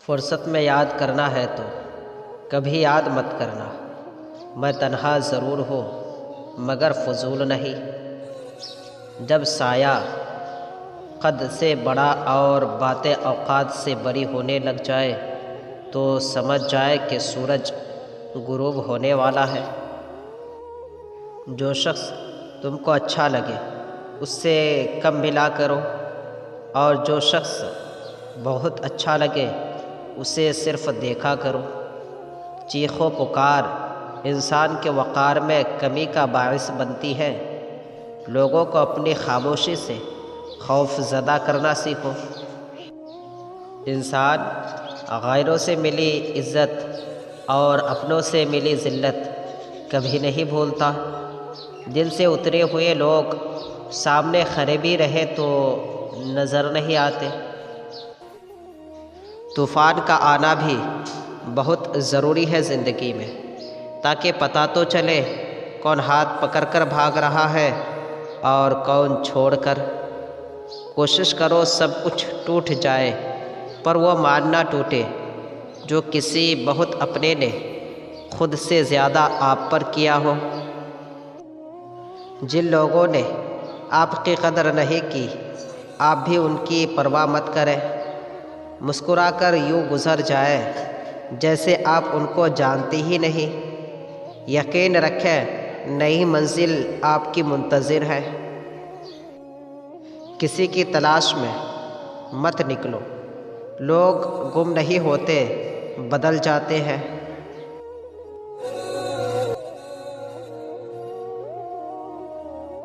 फुर्सत में याद करना है तो कभी याद मत करना। मैं तन्हा ज़रूर हूँ मगर फजूल नहीं। जब साया कद से बड़ा और बातें औकात से बड़ी होने लग जाए तो समझ जाए कि सूरज गुरूब होने वाला है। जो शख्स तुमको अच्छा लगे उससे कम मिला करो, और जो शख्स बहुत अच्छा लगे उसे सिर्फ देखा करो। चीखो पुकार इंसान के वक़ार में कमी का बाइस बनती है। लोगों को अपनी खामोशी से खौफ ज़दा करना सीखो। इंसान गैरों से मिली इज़्ज़त और अपनों से मिली ज़िल्लत कभी नहीं भूलता। दिल से उतरे हुए लोग सामने खड़े भी रहे तो नज़र नहीं आते। तूफ़ान का आना भी बहुत ज़रूरी है ज़िंदगी में, ताकि पता तो चले कौन हाथ पकड़कर भाग रहा है और कौन छोड़कर। कोशिश करो सब कुछ टूट जाए पर वो मान ना टूटे जो किसी बहुत अपने ने खुद से ज़्यादा आप पर किया हो। जिन लोगों ने आपकी कदर नहीं की आप भी उनकी परवाह मत करें। मुस्कुराकर यूँ गुज़र जाए जैसे आप उनको जानते ही नहीं। यकीन रखें नई मंजिल आपकी मुंतज़िर है। किसी की तलाश में मत निकलो। लोग गुम नहीं होते, बदल जाते हैं।